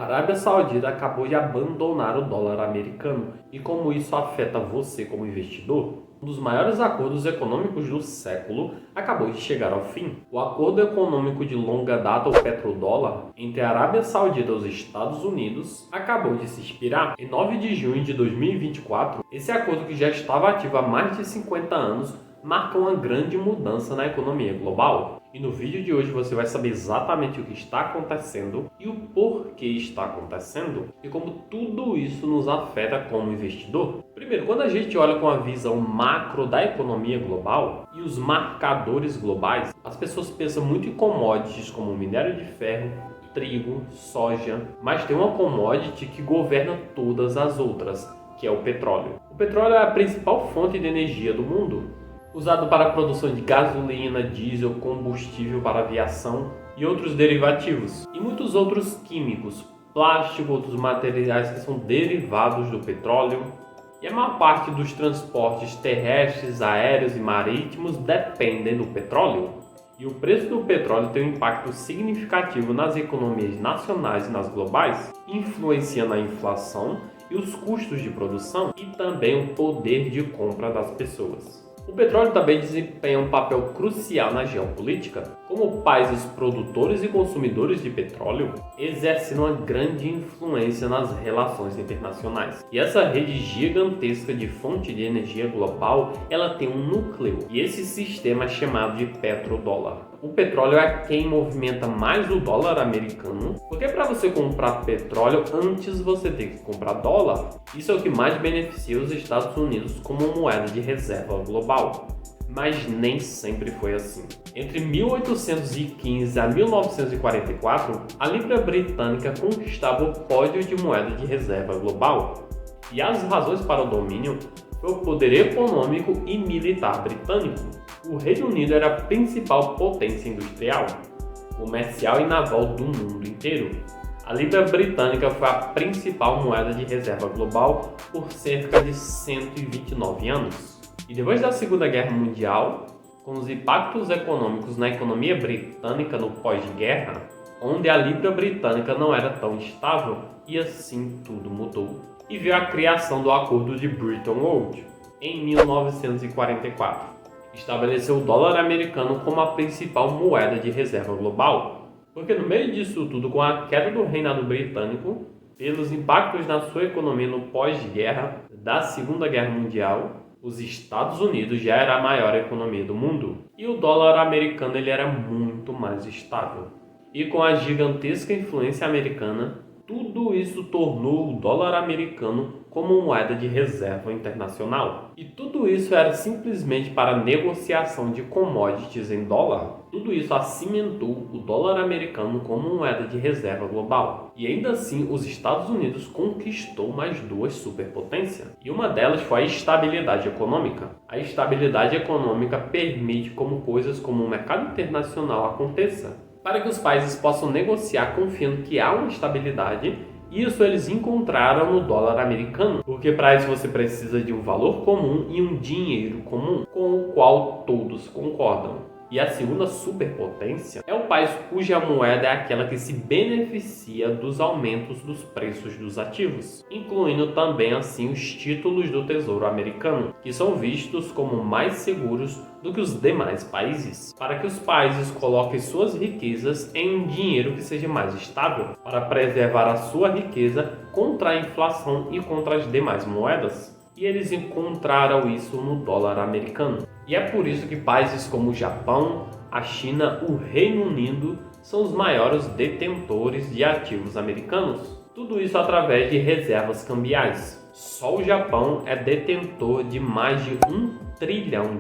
A Arábia Saudita acabou de abandonar o dólar americano. E como isso afeta você como investidor? Um dos maiores acordos econômicos do século acabou de chegar ao fim. O acordo econômico de longa data, o petrodólar, entre a Arábia Saudita e os Estados Unidos, acabou de se expirar. Em 9 de junho de 2024, esse acordo, que já estava ativo há mais de 50 anos, marca uma grande mudança na economia global. E no vídeo de hoje você vai saber exatamente o que está acontecendo e o porquê está acontecendo e como tudo isso nos afeta como investidor. Primeiro, quando a gente olha com a visão macro da economia global e os marcadores globais, as pessoas pensam muito em commodities como minério de ferro, trigo, soja, mas tem uma commodity que governa todas as outras, que é o petróleo. O petróleo é a principal fonte de energia do mundo, usado para a produção de gasolina, diesel, combustível para aviação e outros derivativos, e muitos outros químicos, plástico, outros materiais que são derivados do petróleo. E a maior parte dos transportes terrestres, aéreos e marítimos dependem do petróleo. E o preço do petróleo tem um impacto significativo nas economias nacionais e nas globais, influenciando a inflação e os custos de produção e também o poder de compra das pessoas. O petróleo também desempenha um papel crucial na geopolítica, como países produtores e consumidores de petróleo exercem uma grande influência nas relações internacionais. E essa rede gigantesca de fonte de energia global, ela tem um núcleo, e esse sistema é chamado de petrodólar. O petróleo é quem movimenta mais o dólar americano, porque para você comprar petróleo, antes você tem que comprar dólar. Isso é o que mais beneficia os Estados Unidos como moeda de reserva global. Mas nem sempre foi assim. Entre 1815 a 1944, a libra britânica conquistava o pódio de moeda de reserva global. E as razões para o domínio foi o poder econômico e militar britânico. O Reino Unido era a principal potência industrial, comercial e naval do mundo inteiro. A libra britânica foi a principal moeda de reserva global por cerca de 129 anos. E depois da Segunda Guerra Mundial, com os impactos econômicos na economia britânica no pós-guerra, onde a libra britânica não era tão estável, e assim tudo mudou. E veio a criação do Acordo de Bretton Woods, em 1944. Estabeleceu o dólar americano como a principal moeda de reserva global, porque no meio disso tudo, com a queda do reinado britânico, pelos impactos na sua economia no pós-guerra da Segunda Guerra Mundial, os Estados Unidos já era a maior economia do mundo e o dólar americano ele era muito mais estável. E com a gigantesca influência americana, tudo isso tornou o dólar americano como moeda de reserva internacional. E tudo isso era simplesmente para negociação de commodities em dólar. Tudo isso acimentou o dólar americano como moeda de reserva global. E ainda assim, os Estados Unidos conquistou mais duas superpotências. E uma delas foi a estabilidade econômica. A estabilidade econômica permite como coisas como o mercado internacional aconteça, para que os países possam negociar confiando que há uma estabilidade. Isso eles encontraram no dólar americano, porque para isso você precisa de um valor comum e um dinheiro comum, com o qual todos concordam. E a segunda superpotência é o país cuja moeda é aquela que se beneficia dos aumentos dos preços dos ativos, incluindo também assim os títulos do Tesouro Americano, que são vistos como mais seguros do que os demais países, para que os países coloquem suas riquezas em um dinheiro que seja mais estável, para preservar a sua riqueza contra a inflação e contra as demais moedas. E eles encontraram isso no dólar americano. E é por isso que países como o Japão, a China, o Reino Unido são os maiores detentores de ativos americanos. Tudo isso através de reservas cambiais. Só o Japão é detentor de mais de $1 trilhão.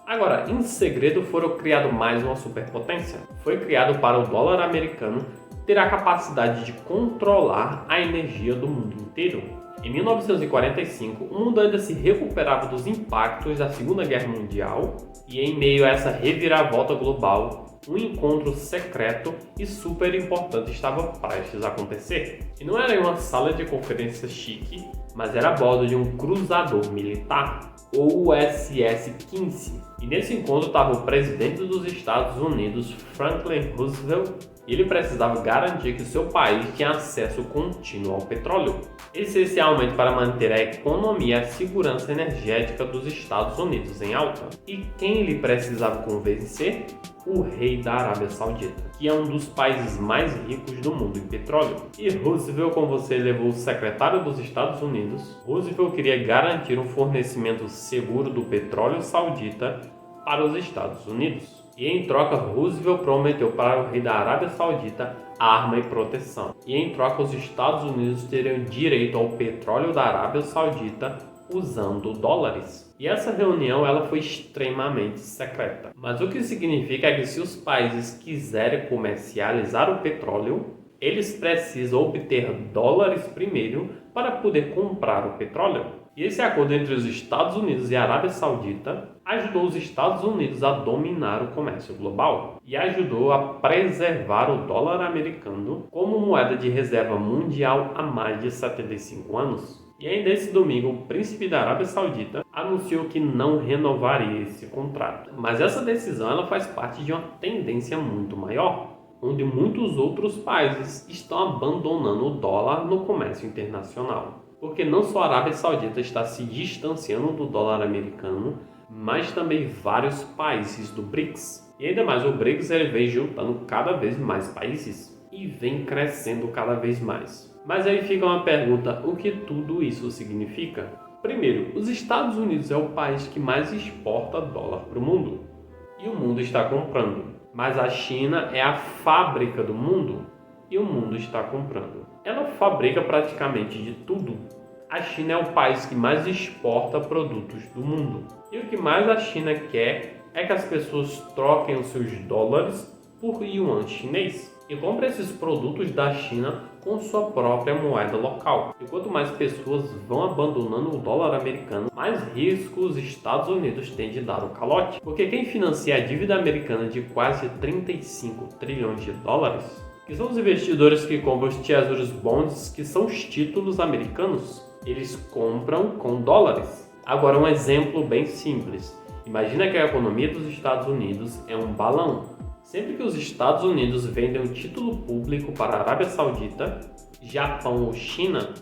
Agora, em segredo foram criado mais uma superpotência. Foi criado para o dólar americano ter a capacidade de controlar a energia do mundo inteiro. Em 1945, o mundo ainda se recuperava dos impactos da Segunda Guerra Mundial e, em meio a essa reviravolta global, um encontro secreto e super importante estava prestes a acontecer. E não era em uma sala de conferência chique, mas era a bordo de um cruzador militar, ou USS Kinsey. E nesse encontro estava o presidente dos Estados Unidos, Franklin Roosevelt, e ele precisava garantir que seu país tinha acesso contínuo ao petróleo, essencialmente para manter a economia e a segurança energética dos Estados Unidos em alta. E quem ele precisava convencer? O rei da Arábia Saudita, que é um dos países mais ricos do mundo em petróleo. E Roosevelt, como você levou o secretário dos Estados Unidos, Roosevelt queria garantir um fornecimento seguro do petróleo saudita para os Estados Unidos. E em troca, Roosevelt prometeu para o rei da Arábia Saudita arma e proteção. E em troca, os Estados Unidos teriam direito ao petróleo da Arábia Saudita usando dólares. E essa reunião ela foi extremamente secreta. Mas o que significa é que se os países quiserem comercializar o petróleo, eles precisam obter dólares primeiro para poder comprar o petróleo. E esse acordo entre os Estados Unidos e a Arábia Saudita ajudou os Estados Unidos a dominar o comércio global e ajudou a preservar o dólar americano como moeda de reserva mundial há mais de 75 anos. E ainda esse domingo, o príncipe da Arábia Saudita anunciou que não renovaria esse contrato. Mas essa decisão ela faz parte de uma tendência muito maior, onde muitos outros países estão abandonando o dólar no comércio internacional. Porque não só a Arábia Saudita está se distanciando do dólar americano, mas também vários países do BRICS. E ainda mais, o BRICS ele vem juntando cada vez mais países e vem crescendo cada vez mais. Mas aí fica uma pergunta, o que tudo isso significa? Primeiro, os Estados Unidos é o país que mais exporta dólar para o mundo. E o mundo está comprando. Mas a China é a fábrica do mundo e o mundo está comprando. Ela fabrica praticamente de tudo. A China é o país que mais exporta produtos do mundo. E o que mais a China quer é que as pessoas troquem os seus dólares por yuan chinês e comprem esses produtos da China com sua própria moeda local. E quanto mais pessoas vão abandonando o dólar americano, mais risco os Estados Unidos têm de dar o calote. Porque quem financia a dívida americana de quase 35 trilhões de dólares, que são os investidores que compram os Treasury Bonds, que são os títulos americanos, eles compram com dólares. Agora, um exemplo bem simples. Imagina que a economia dos Estados Unidos é um balão. Sempre que os Estados Unidos vendem um título público para a Arábia Saudita, Japão ou China,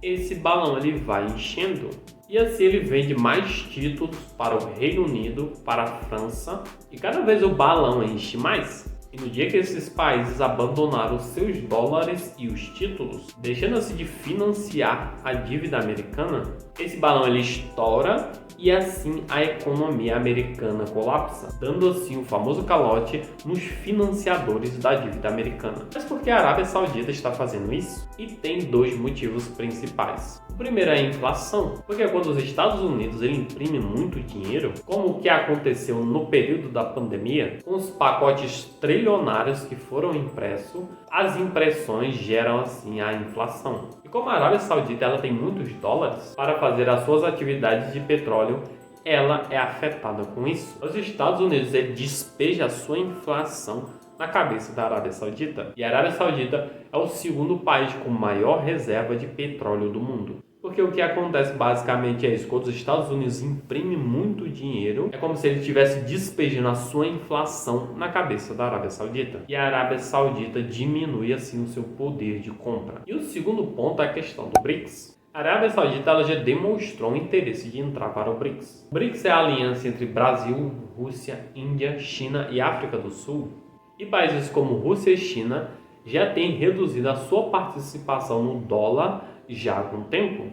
esse balão ele vai enchendo. E assim ele vende mais títulos para o Reino Unido, para a França, e cada vez o balão enche mais. E no dia que esses países abandonaram seus dólares e os títulos, deixando-se de financiar a dívida americana, esse balão ele estoura e assim a economia americana colapsa, dando assim o famoso calote nos financiadores da dívida americana. Mas por que a Arábia Saudita está fazendo isso? E tem dois motivos principais. O primeiro é a inflação, porque quando os Estados Unidos ele imprime muito dinheiro, como o que aconteceu no período da pandemia, com os pacotes trilionários que foram impressos, as impressões geram assim a inflação. E como a Arábia Saudita ela tem muitos dólares para fazer as suas atividades de petróleo, ela é afetada com isso. Os Estados Unidos ele despeja a sua inflação na cabeça da Arábia Saudita. E a Arábia Saudita é o segundo país com maior reserva de petróleo do mundo. Porque o que acontece basicamente é isso, quando os Estados Unidos imprimem muito dinheiro, é como se ele estivesse despejando a sua inflação na cabeça da Arábia Saudita. E a Arábia Saudita diminui assim o seu poder de compra. E o segundo ponto é a questão do BRICS. A Arábia Saudita ela já demonstrou um interesse de entrar para o BRICS. O BRICS é a aliança entre Brasil, Rússia, Índia, China e África do Sul. E países como Rússia e China já têm reduzido a sua participação no dólar já há algum tempo.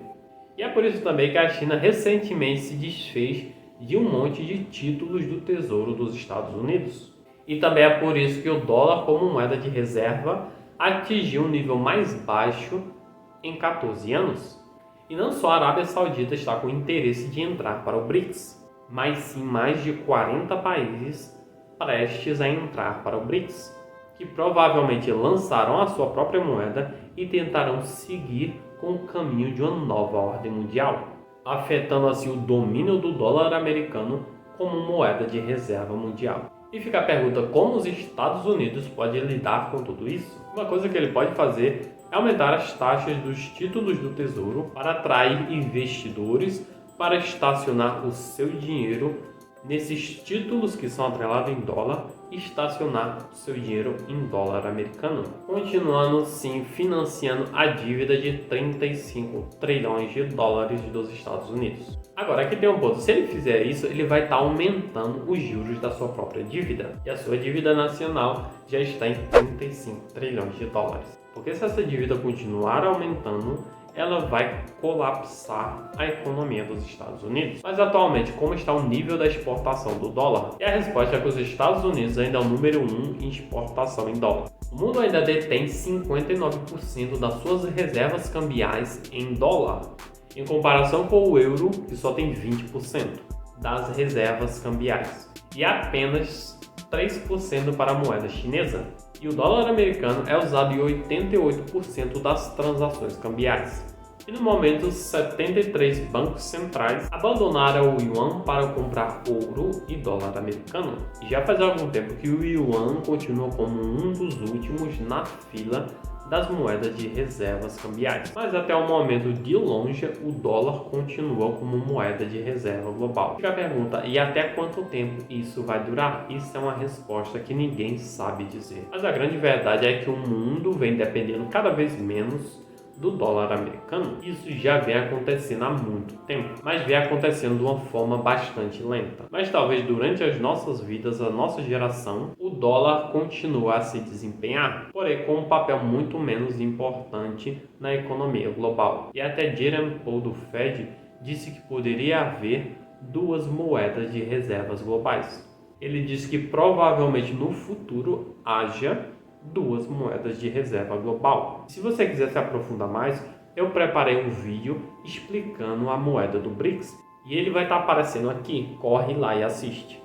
E é por isso também que a China recentemente se desfez de um monte de títulos do Tesouro dos Estados Unidos. E também é por isso que o dólar como moeda de reserva atingiu um nível mais baixo em 14 anos. E não só a Arábia Saudita está com interesse de entrar para o BRICS, mas sim mais de 40 países prestes a entrar para o BRICS, que provavelmente lançarão a sua própria moeda e tentarão seguir com o caminho de uma nova ordem mundial, afetando assim o domínio do dólar americano como moeda de reserva mundial. E fica a pergunta, como os Estados Unidos podem lidar com tudo isso? Uma coisa que ele pode fazer é aumentar as taxas dos títulos do Tesouro para atrair investidores para estacionar o seu dinheiro nesses títulos que são atrelados em dólar estacionar seu dinheiro em dólar americano, continuando sim financiando a dívida de 35 trilhões de dólares dos Estados Unidos. Agora, aqui tem um ponto: se ele fizer isso, ele vai estar aumentando os juros da sua própria dívida, e a sua dívida nacional já está em 35 trilhões de dólares. Porque se essa dívida continuar aumentando, ela vai colapsar a economia dos Estados Unidos. Mas atualmente, como está o nível da exportação do dólar? E a resposta é que os Estados Unidos ainda é o número 1 em exportação em dólar. O mundo ainda detém 59% das suas reservas cambiais em dólar, em comparação com o euro, que só tem 20% das reservas cambiais, e apenas 3% para a moeda chinesa. E o dólar americano é usado em 88% das transações cambiais. E no momento, 73 bancos centrais abandonaram o yuan para comprar ouro e dólar americano. E já faz algum tempo que o yuan continua como um dos últimos na fila das moedas de reservas cambiais. Mas até o momento, de longe, o dólar continua como moeda de reserva global. Fica a pergunta: e até quanto tempo isso vai durar? Isso é uma resposta que ninguém sabe dizer. Mas a grande verdade é que o mundo vem dependendo cada vez menos do dólar americano. Isso já vem acontecendo há muito tempo, mas vem acontecendo de uma forma bastante lenta. Mas talvez durante as nossas vidas, a nossa geração, o dólar continue a se desempenhar, porém com um papel muito menos importante na economia global. E até Jerome Powell do Fed disse que poderia haver duas moedas de reservas globais. Ele disse que provavelmente no futuro haja duas moedas de reserva global. Se você quiser se aprofundar mais, eu preparei um vídeo explicando a moeda do BRICS e ele vai estar aparecendo aqui. Corre lá e assiste.